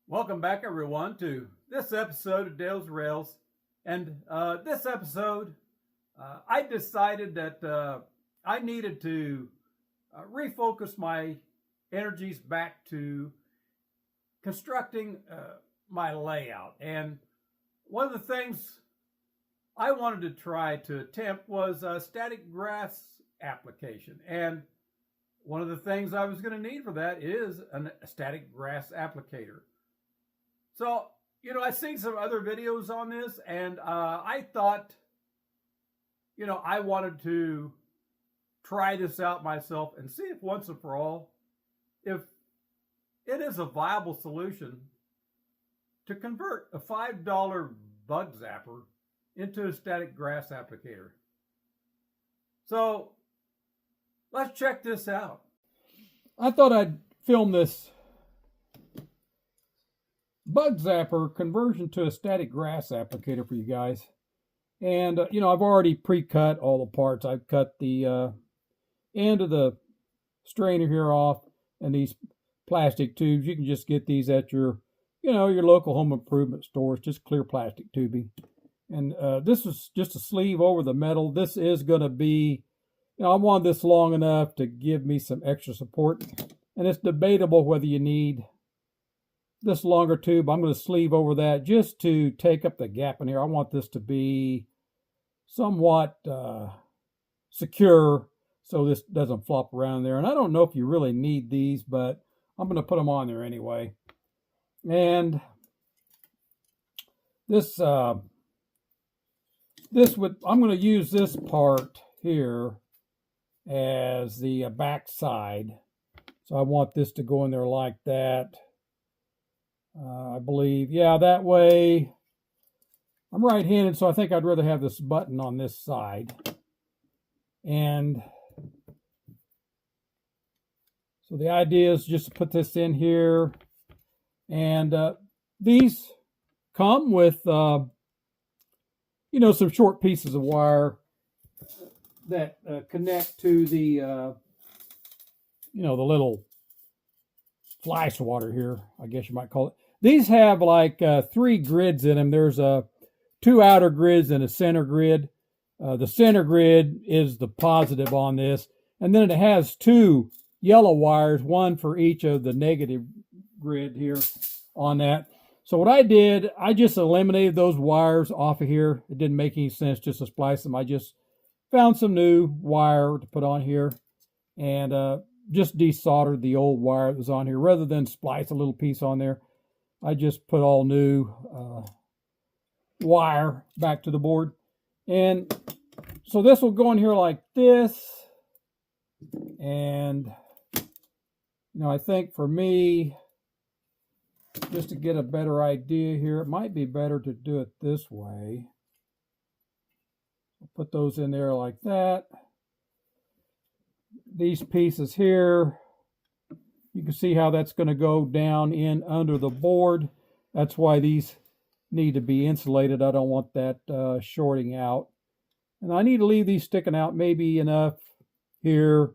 Welcome back, everyone, to this episode of Dale's Rails. And this episode, I decided that I needed to refocus my energies back to constructing my layout. And one of the things I wanted to try to attempt was a static grass application. And one of the things I was going to need for that is a static grass applicator. So, I've seen some other videos on this, and I thought, I wanted to try this out myself and see if once and for all, if it is a viable solution to convert a $5 bug zapper into a static grass applicator. So, let's check this out. I thought I'd film this bug zapper conversion to a static grass applicator for you guys. And, I've already pre-cut all the parts. I've cut the end of the strainer here off and these plastic tubes. You can just get these at your, your local home improvement stores, just clear plastic tubing. And this is just a sleeve over the metal. This is going to be, I want this long enough to give me some extra support. And it's debatable whether you need this longer tube. I'm going to sleeve over that just to take up the gap in here. I want this to be somewhat secure so this doesn't flop around there. And I don't know if you really need these, but I'm going to put them on there anyway. And this I'm going to use this part here as the back side. So I want this to go in there like that. I believe, yeah, that way. I'm right-handed, so I think I'd rather have this button on this side. And so the idea is just to put this in here. And these come with, some short pieces of wire that connect to the, the little fly swatter here, I guess you might call it. These have like 3 grids in them. There's 2 outer grids and a center grid. The center grid is the positive on this. And then it has 2 yellow wires, one for each of the negative grid here on that. So what I did, I just eliminated those wires off of here. It didn't make any sense just to splice them. I just found some new wire to put on here and just desoldered the old wire that was on here. Rather than splice a little piece on there, I just put all new wire back to the board. And so this will go in here like this. And, I think for me, just to get a better idea here, it might be better to do it this way. I'll put those in there like that. These pieces here, you can see how that's going to go down in under the board. That's why these need to be insulated. I don't want that shorting out. And I need to leave these sticking out maybe enough here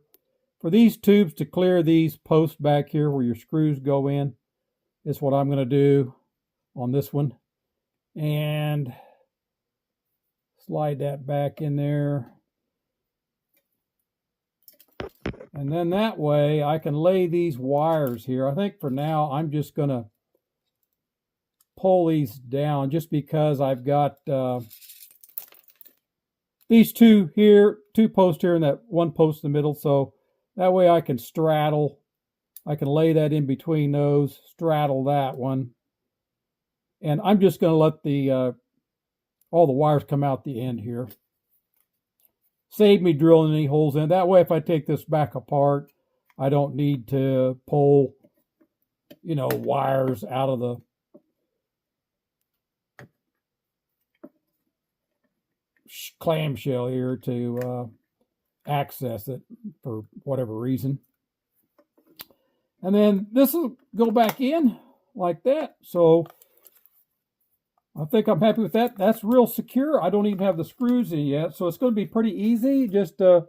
for these tubes to clear these posts back here where your screws go in. Is what I'm going to do on this one. And slide that back in there. And then that way I can lay these wires here. I think for now I'm just going to pull these down just because I've got these 2 here, 2 posts here and that 1 post in the middle. So that way I can straddle. I can lay that in between those, straddle that one. And I'm just going to let the all the wires come out the end here. Save me drilling any holes in. That way, if I take this back apart, I don't need to pull, wires out of the clamshell here to access it for whatever reason. And then this will go back in like that. So I think I'm happy with that. That's real secure. I don't even have the screws in yet. So it's going to be pretty easy just to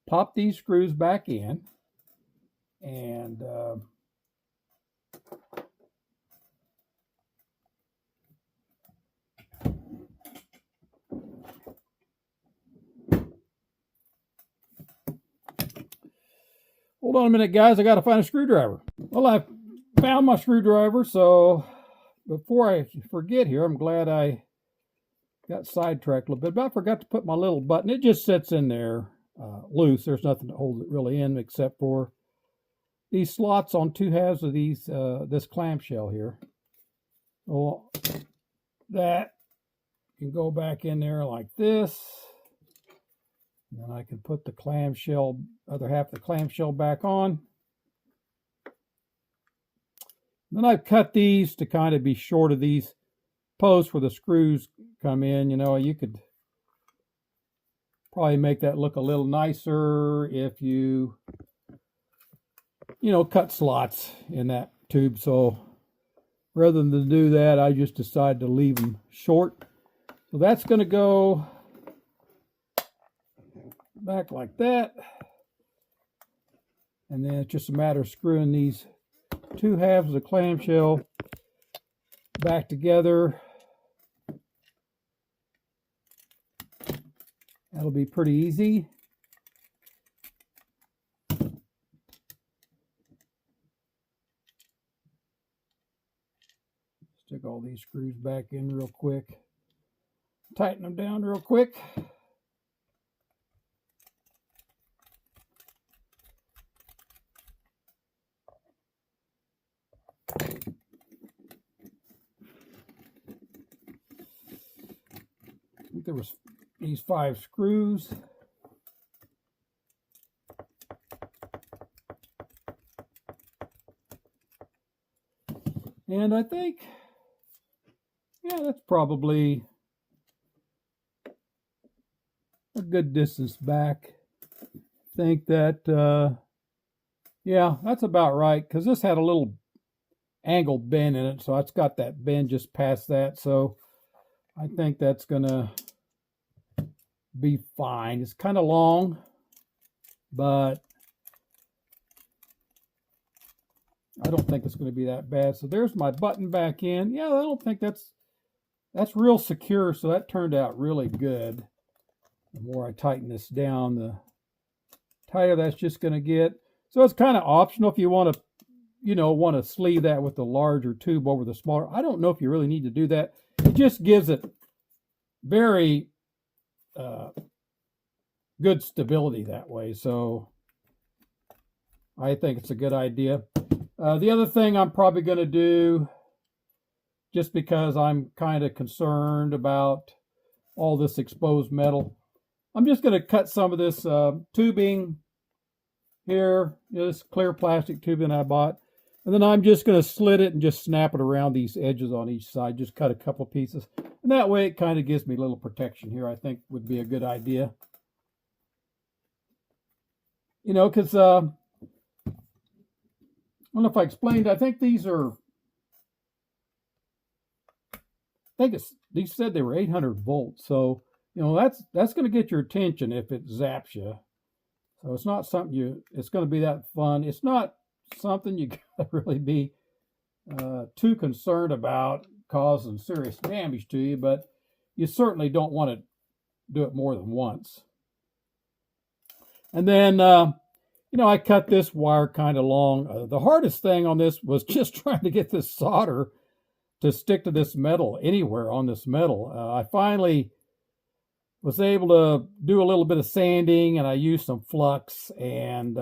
pop these screws back in. And Hold on a minute, guys. I got to find a screwdriver. Well, I found my screwdriver, so before I forget here, I'm glad I got sidetracked a little bit, but I forgot to put my little button. It just sits in there loose. There's nothing to hold it really in except for these slots on two halves of these this clamshell here. Well, that can go back in there like this. And then I can put the clamshell, other half of the clamshell back on. Then I've cut these to kind of be short of these posts where the screws come in. You know, you could probably make that look a little nicer if you cut slots in that tube. So rather than do that, I just decided to leave them short. So that's going to go back like that. And then it's just a matter of screwing these two halves of the clamshell back together. That'll be pretty easy. Stick all these screws back in real quick. Tighten them down real quick. I think there was these 5 screws. And I think, yeah, that's probably a good distance back. I think that, yeah, that's about right, because this had a little angled bend in it, so it's got that bend just past that, so I think that's gonna be fine. It's kind of long, but I don't think it's going to be that bad. So there's my button back in. Yeah, I don't think that's real secure, so that turned out really good. The more I tighten this down, the tighter that's just going to get. So it's kind of optional if you want to, want to sleeve that with the larger tube over the smaller. I don't know if you really need to do that. It just gives it very good stability that way. So I think it's a good idea. The other thing I'm probably going to do, just because I'm kind of concerned about all this exposed metal, I'm just going to cut some of this tubing here, this clear plastic tubing I bought, and then I'm just going to slit it and just snap it around these edges on each side. Just cut a couple pieces, and that way it kind of gives me a little protection here. I think would be a good idea. Because I don't know if I explained. I think these are. These said they were 800 volts. So that's going to get your attention if it zaps you. So it's not something it's going to be that fun. It's not something you got to really be too concerned about causing serious damage to you, but you certainly don't want to do it more than once. And then, I cut this wire kind of long. The hardest thing on this was just trying to get this solder to stick to this metal anywhere on this metal. I finally was able to do a little bit of sanding, and I used some flux, and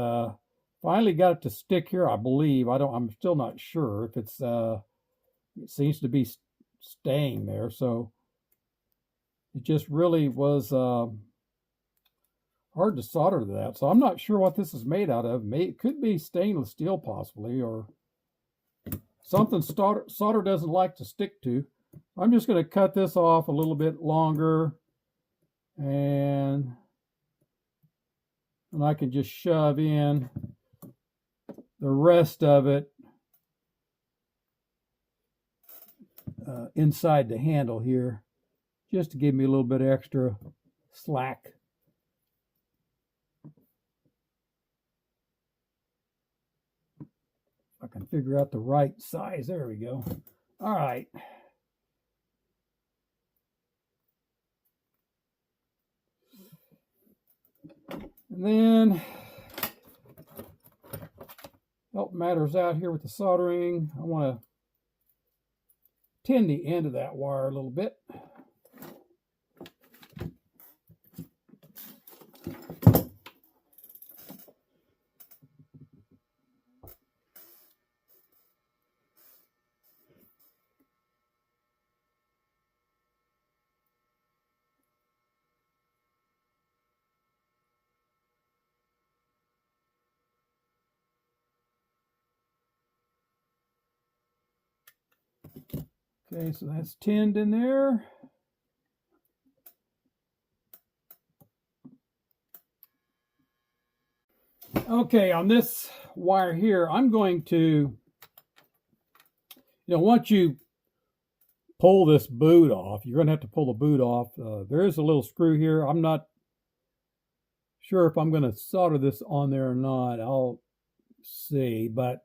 finally got it to stick here. I believe. I'm still not sure if it's. It seems to be staying there. So it just really was hard to solder to that. So I'm not sure what this is made out of. It could be stainless steel, possibly, or something solder doesn't like to stick to. I'm just going to cut this off a little bit longer, and I can just shove in the rest of it inside the handle here, just to give me a little bit extra slack. I can figure out the right size. There we go. All right. And then help matters out here with the soldering. I want to tin the end of that wire a little bit. Okay, so that's tinned in there. Okay, on this wire here, I'm going to, once you pull this boot off, you're going to have to pull the boot off. There is a little screw here. I'm not sure if I'm going to solder this on there or not. I'll see, but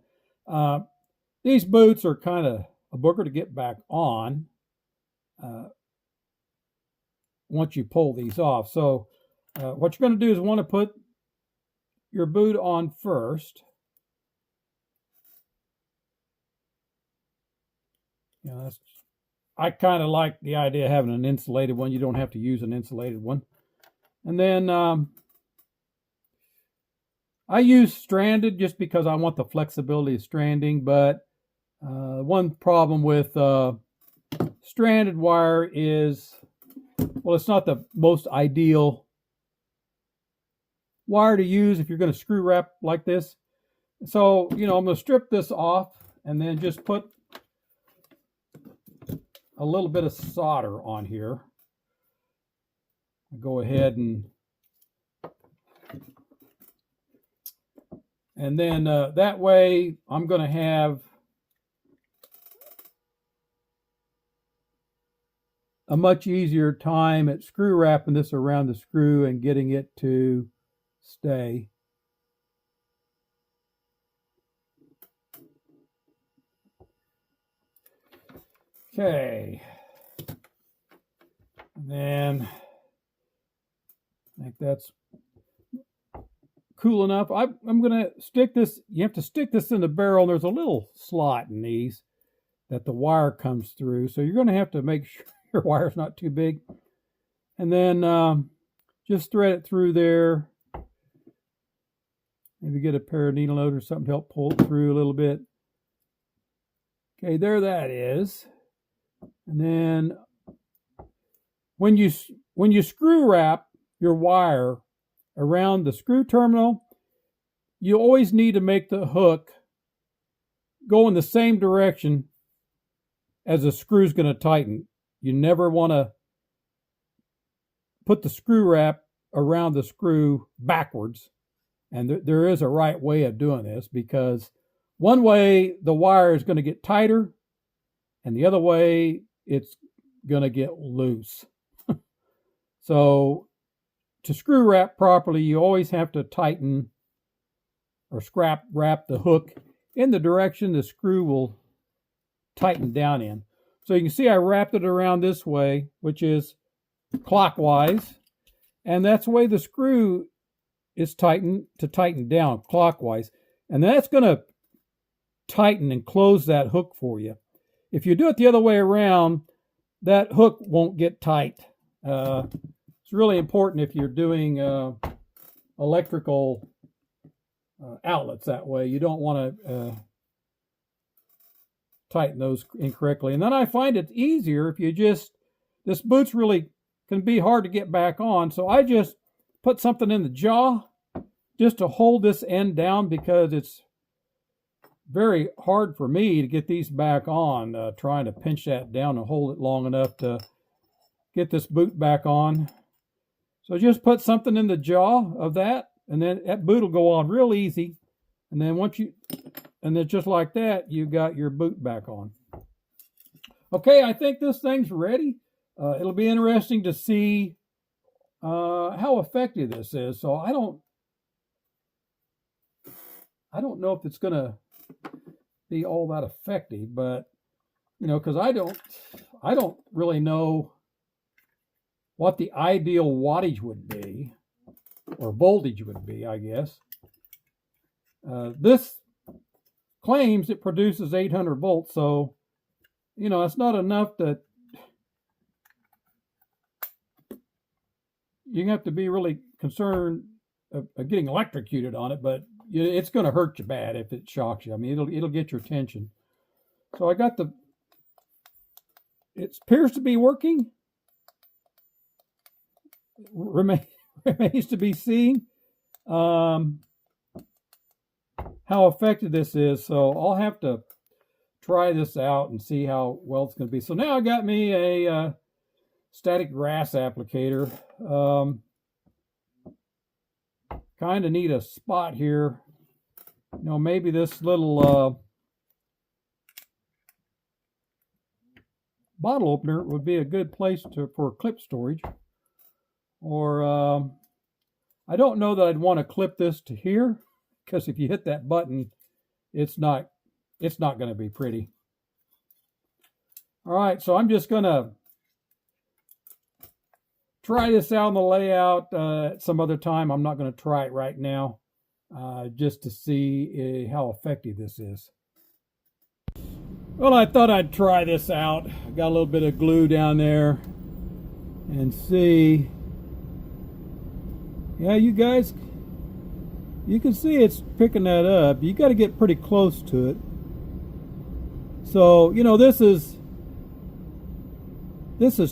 these boots are kind of a booger to get back on once you pull these off. So what you're going to do is want to put your boot on first. I kind of like the idea of having an insulated one. You don't have to use an insulated one. And then I use stranded just because I want the flexibility of stranding, but one problem with stranded wire is, well, it's not the most ideal wire to use if you're going to screw wrap like this. So, I'm going to strip this off and then just put a little bit of solder on here. Go ahead and then that way I'm going to have a much easier time at screw wrapping this around the screw and getting it to stay. Okay. And then I think that's cool enough. I'm going to stick this, you have to stick this in the barrel, and there's a little slot in these that the wire comes through. So you're going to have to make sure your wire's not too big. And then just thread it through there. Maybe get a pair of needle nose or something to help pull it through a little bit. Okay, there that is. And then when you screw wrap your wire around the screw terminal, you always need to make the hook go in the same direction as the screw's going to tighten. You never want to put the screw wrap around the screw backwards. And there is a right way of doing this, because one way the wire is going to get tighter and the other way it's going to get loose. So to screw wrap properly, you always have to tighten or wrap the hook in the direction the screw will tighten down in. So you can see I wrapped it around this way, which is clockwise, and that's the way the screw is tighten down clockwise. And that's going to tighten and close that hook for you. If you do it the other way around, that hook won't get tight. It's really important if you're doing electrical outlets that way. You don't want to tighten those incorrectly. And then I find it easier if you just, this boot's really can be hard to get back on. So I just put something in the jaw just to hold this end down, because it's very hard for me to get these back on, trying to pinch that down and hold it long enough to get this boot back on. So just put something in the jaw of that, and then that boot will go on real easy. And then and then just like that, you got your boot back on. Okay, I think this thing's ready. It'll be interesting to see how effective this is. So I don't know if it's going to be all that effective, but because I don't really know what the ideal wattage would be, or voltage would be, I guess. This claims it produces 800 volts. So, you know, it's not enough that you have to be really concerned of getting electrocuted on it, but it's going to hurt you bad if it shocks you. I mean, it'll get your attention. So I got it appears to be working. Remains to be seen how effective this is. So I'll have to try this out and see how well it's going to be. So now I got me a static grass applicator. Kind of need a spot here. You know, maybe this little bottle opener would be a good place for clip storage. Or I don't know that I'd want to clip this to here, because if you hit that button, it's not going to be pretty. All right, so I'm just going to try this out on the layout at some other time. I'm not going to try it right now, just to see how effective this is. Well, I thought I'd try this out. I got a little bit of glue down there and see. Yeah, you guys, you can see it's picking that up. You got to get pretty close to it. So, you know, this is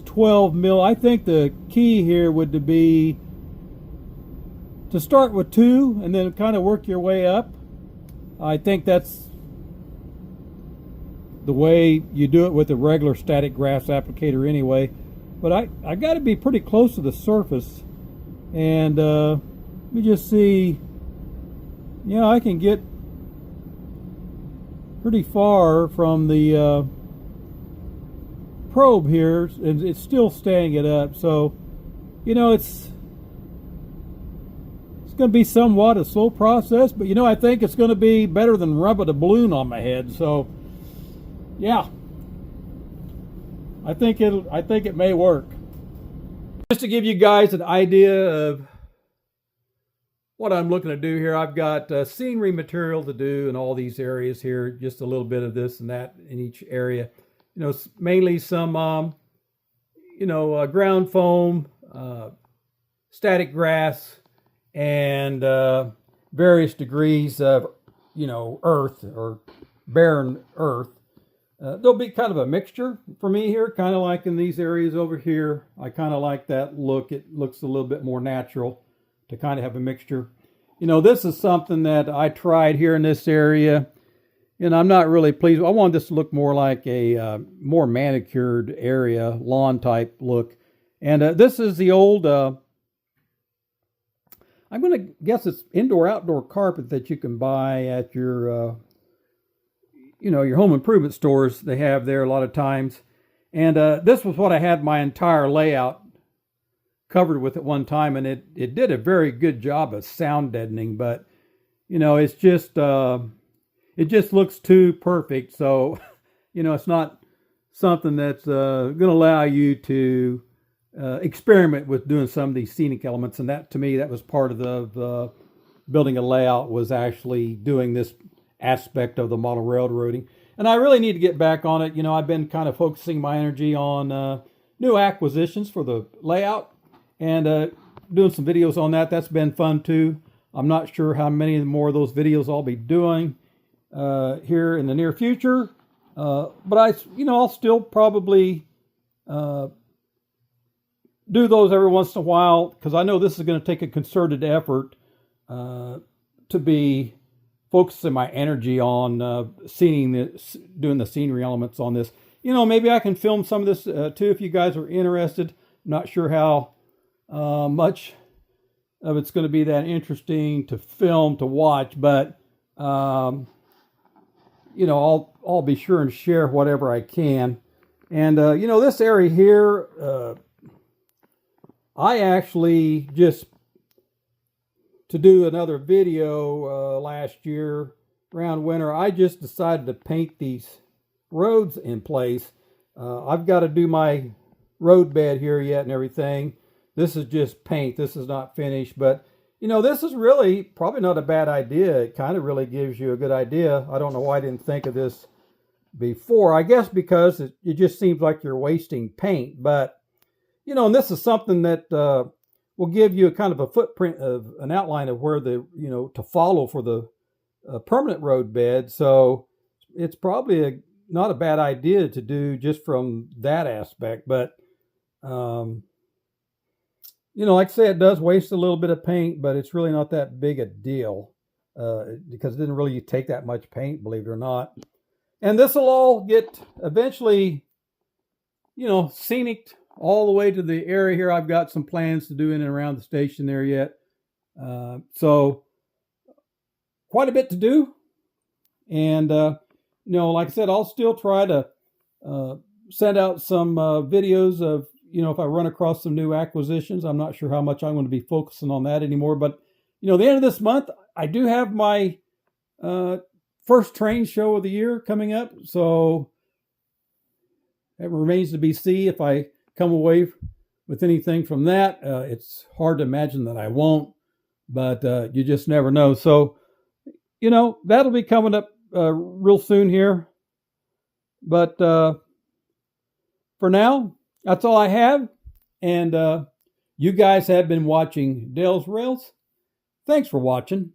12 mil. I think the key here would be to start with 2 and then kind of work your way up. I think that's the way you do it with a regular static grass applicator anyway. But I got to be pretty close to the surface. And let me just see. Yeah, I can get pretty far from the probe here, and it's still staying it up. So, you know, it's going to be somewhat a slow process, but you know, I think it's going to be better than rubbing a balloon on my head. So, yeah, I think it may work. Just to give you guys an idea of what I'm looking to do here, I've got scenery material to do in all these areas here, just a little bit of this and that in each area. You know, mainly some, ground foam, static grass, and various degrees of, earth or barren earth. There'll be kind of a mixture for me here, kind of like in these areas over here. I kind of like that look. It looks a little bit more natural to kind of have a mixture. You know, this is something that I tried here in this area, and I'm not really pleased. I want this to look more like a more manicured area, lawn type look. And this is the old, I'm going to guess it's indoor-outdoor carpet that you can buy at your your home improvement stores. They have there a lot of times. And this was what I had my entire layout covered with at one time, and it did a very good job of sound deadening, but it's just it just looks too perfect. So it's not something that's going to allow you to experiment with doing some of these scenic elements. And that, to me, that was part of the building a layout, was actually doing this aspect of the model railroading. And I really need to get back on it. I've been kind of focusing my energy on new acquisitions for the layout, and doing some videos on that. That's been fun too. I'm not sure how many more of those videos I'll be doing here in the near future, but I'll still probably do those every once in a while, because I know this is going to take a concerted effort to be focusing my energy on doing the scenery elements on this. Maybe I can film some of this too if you guys are interested. I'm not sure how much of it's going to be that interesting to film, to watch, but I'll be sure and share whatever I can. And this area here, I actually just, to do another video last year around winter, I just decided to paint these roads in place. I've got to do my road bed here yet and everything. This is just paint. This is not finished, but This is really probably not a bad idea. It kind of really gives you a good idea. I don't know why I didn't think of this before. I guess because it just seems like you're wasting paint. But, and this is something that will give you a kind of a footprint of an outline of where to follow for the permanent road bed. So it's probably not a bad idea to do just from that aspect. But, like I say, it does waste a little bit of paint, but it's really not that big a deal because it didn't really take that much paint, believe it or not. And this will all get eventually, scenic all the way to the area here. I've got some plans to do in and around the station there yet. So quite a bit to do. And, like I said, I'll still try to send out some videos of, if I run across some new acquisitions. I'm not sure how much I'm going to be focusing on that anymore. But, the end of this month, I do have my first train show of the year coming up. So it remains to be seen if I come away with anything from that. It's hard to imagine that I won't, but you just never know. So, that'll be coming up real soon here. But for now, that's all I have. And you guys have been watching Dale's Rails. Thanks for watching.